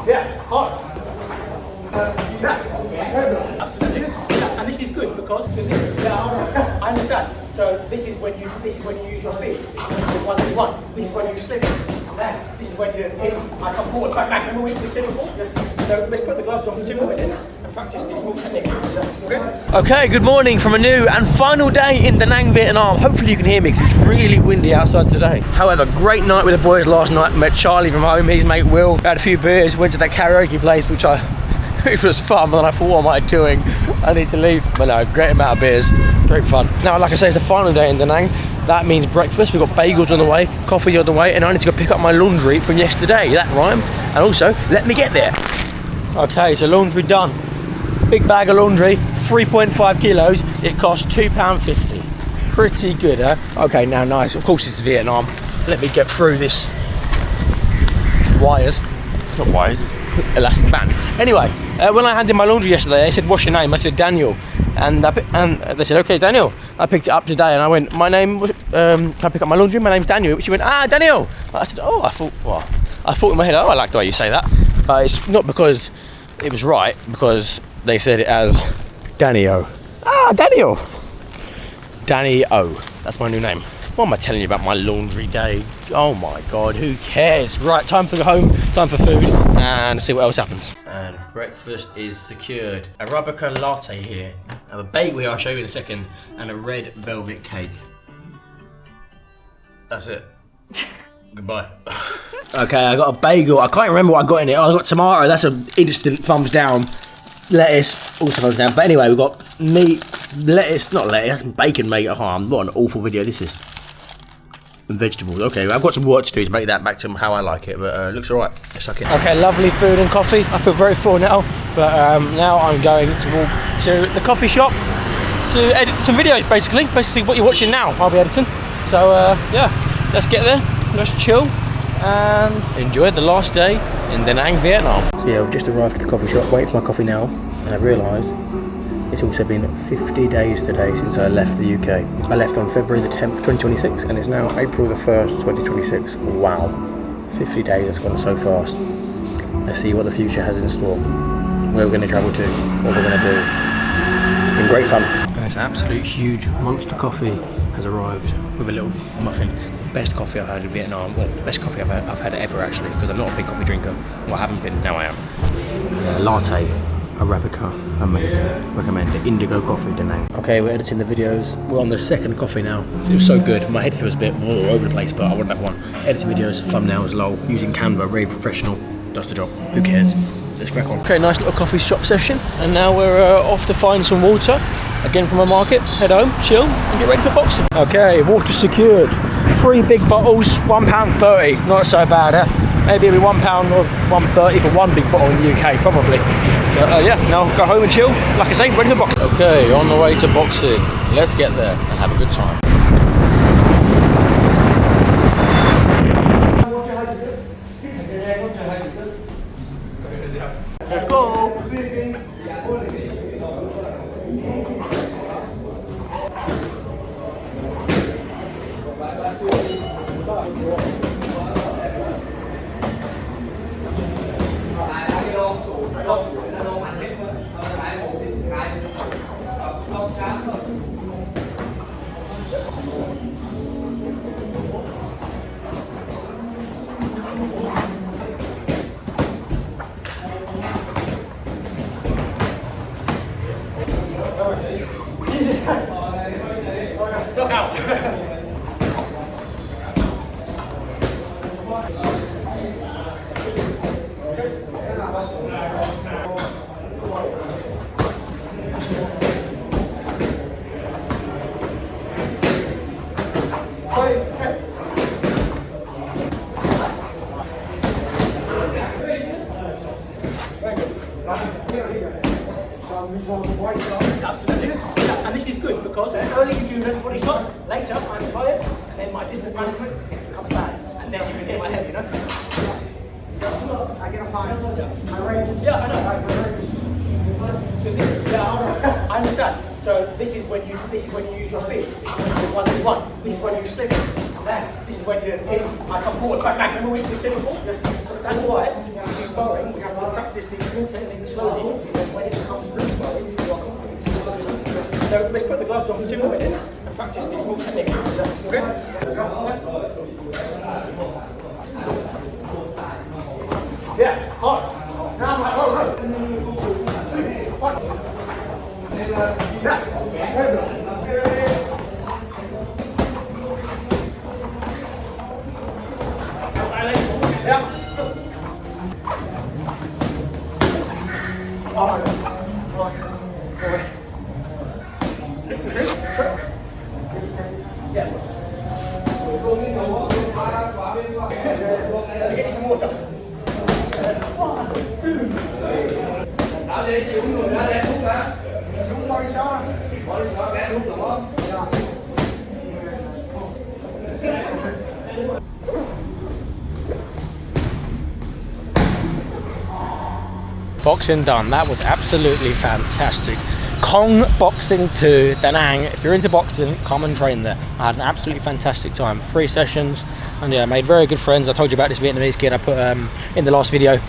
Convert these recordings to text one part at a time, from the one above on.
Yeah, hard. Yeah, absolutely. Yeah, and this is good because I understand. So this is when you use your speed. This is 1-2-1. This is when you slip. Then this is when you I come forward, back. Remember we said before? Yeah. So let's put the gloves on for 2 more minutes and practice this whole technique. Okay, good morning from a new and final day in Da Nang, Vietnam. Hopefully you can hear me because it's really windy outside today. However, great night with the boys last night. Met Charlie from home, his mate Will. Had a few beers, went to that karaoke place which was fun, but then I thought, what am I doing? I need to leave. But no, great amount of beers, great fun. Now, like I say, it's the final day in Da Nang. That means breakfast. We've got bagels on the way, coffee on the way, and I need to go pick up my laundry from yesterday. That rhymed. And also, let me get there. Okay, so laundry done. Big bag of laundry, 3.5 kilos. It costs £2.50. Pretty good, huh? Okay, now nice. Of course, it's Vietnam. Let me get through this wires. Not wires, it's elastic band. Anyway, when I handed my laundry yesterday, they said, "What's your name?" I said, "Daniel." And they said, "Okay, Daniel." I picked it up today and I went, "My name, can I pick up my laundry? My name's Daniel." She went, "Ah, Daniel." I said, "Oh," I thought in my head, "Oh, I like the way you say that." But it's not because it was right, because they said it as Danny-O. Ah, Daniel. Danny-O. That's my new name. What am I telling you about my laundry day? Oh my God, who cares? Right, time to go home, time for food, and see what else happens. And breakfast is secured. Arabica latte here. I have a bagel here, I'll show you in a second, and a red velvet cake. That's it. Goodbye. Okay, I got a bagel. I can't remember what I got in it. Oh, I got tomato, that's an instant thumbs down. Lettuce, also thumbs down. But anyway, we've got meat, lettuce, not lettuce, bacon, mate. Oh, what an awful video this is. And vegetables. Okay, I've got some work to do to make that back to how I like it, but it looks alright. Let's suck it. Okay, lovely food and coffee. I feel very full now, but now I'm going to walk to the coffee shop to edit some videos, basically what you're watching now, I'll be editing. So yeah, let's get there, let's chill and enjoy the last day in Da Nang, Vietnam. So yeah, I've just arrived at the coffee shop, waiting for my coffee now, and I've realised it's also been 50 days today since I left the UK. I left on February the 10th, 2026, and it's now April the 1st, 2026. Wow, 50 days has gone so fast. Let's see what the future has in store. Where we're going to travel to, what we're going to do. It's been great fun. And this absolute huge monster coffee has arrived with a little muffin. The best coffee I've had in Vietnam, well, the best coffee I've had ever actually, because I'm not a big coffee drinker. Well, I haven't been, now I am. Latte. Arabica, amazing. Recommend it. Indigo coffee, Da Nang. Okay, we're editing the videos. We're on the second coffee now. It was so good. My head feels a bit all over the place, but I wouldn't have one. Editing videos, thumbnails, lol. Using Canva, very professional. Does the job. Who cares? Let's crack on. Okay, nice little coffee shop session. And now we're off to find some water. Again from a market. Head home, chill, and get ready for boxing. Okay, water secured. 3 big bottles, £1.30. Not so bad, huh? Maybe it'll be £1 or £1.30 for 1 big bottle in the UK, probably. But yeah, now go home and chill. Like I say, ready for boxing. Okay, on the way to boxing. Let's get there and have a good time. Let's go! Look out! Absolutely. And this is good because early you do body shots, later I'm tired, and then my distance management comes back. And then you can hit my head, you know? I get a fine. My range. Yeah, I know. Yeah, I understand. So this is when you use your speed. 1-2-1. This is when you slip. This is when you I come forward, back. Remember we said before? That's why in sparring we have small technique slowly. When it comes through slowly, you are confident. So let's put the gloves on for 2 more minutes and practice these small techniques. Okay? Yeah, hard. Now I'm like, oh, yeah. Get some water. 1, 2. Boxing done. That was absolutely fantastic. Kong Boxing 2, Da Nang. If you're into boxing, come and train there. I had an absolutely fantastic time. 3 sessions, and yeah, made very good friends. I told you about this Vietnamese kid I put in the last video.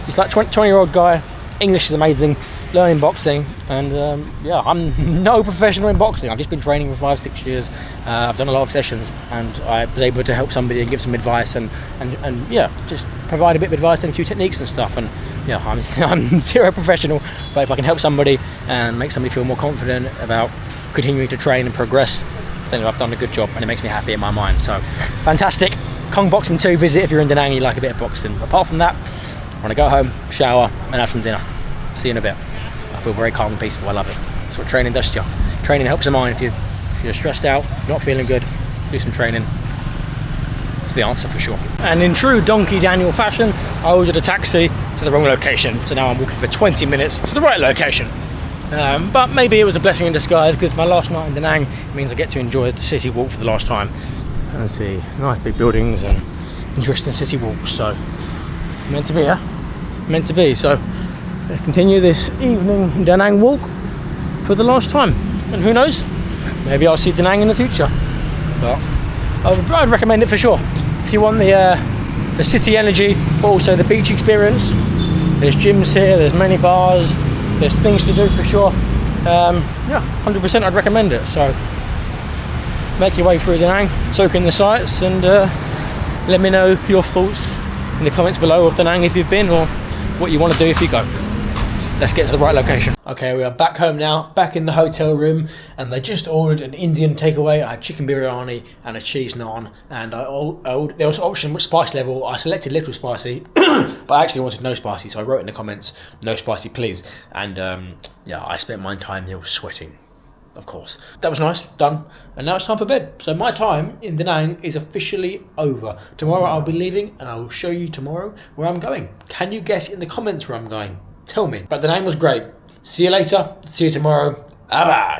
He's like 20-year-old guy. English is amazing. Learning boxing, and yeah, I'm no professional in boxing. I've just been training for 5-6 years. I've done a lot of sessions, and I was able to help somebody and give some advice, and yeah, just provide a bit of advice and a few techniques and stuff. And yeah, I'm zero professional, but if I can help somebody and make somebody feel more confident about continuing to train and progress, then I've done a good job, and it makes me happy in my mind. So fantastic. Kong Boxing 2 visit if you're in Da Nang and you like a bit of boxing. Apart from that, I want to go home, shower, and have some dinner. See you in a bit. I feel very calm and peaceful. I love it. That's what training does to you. Training helps your mind. If you're stressed out, not feeling good, do some training. It's the answer for sure. And in true Donkey Daniel fashion, I ordered a taxi to the wrong location. So now I'm walking for 20 minutes to the right location. But maybe it was a blessing in disguise, because my last night in Da Nang means I get to enjoy the city walk for the last time and see nice big buildings and interesting city walks. So meant to be, yeah? Meant to be. So let's continue this evening Da Nang walk for the last time. And who knows, maybe I'll see Da Nang in the future. But I'd recommend it for sure. If you want the city energy, but also the beach experience, there's gyms here, there's many bars, there's things to do for sure. Yeah, 100% I'd recommend it. So make your way through Da Nang, soak in the sights, and let me know your thoughts in the comments below of Da Nang if you've been, or what you want to do if you go. Let's get to the right location. Okay, we are back home now, back in the hotel room, and they just ordered an Indian takeaway. I had chicken biryani and a cheese naan, and there was an option with spice level. I selected little spicy, but I actually wanted no spicy, so I wrote in the comments, no spicy please. And yeah, I spent my entire meal sweating, of course. That was nice, done, and now it's time for bed. So my time in Da Nang is officially over. Tomorrow I'll be leaving, and I will show you tomorrow where I'm going. Can you guess in the comments where I'm going? Tell me. But Da Nang was great. See you later. See you tomorrow. Abash.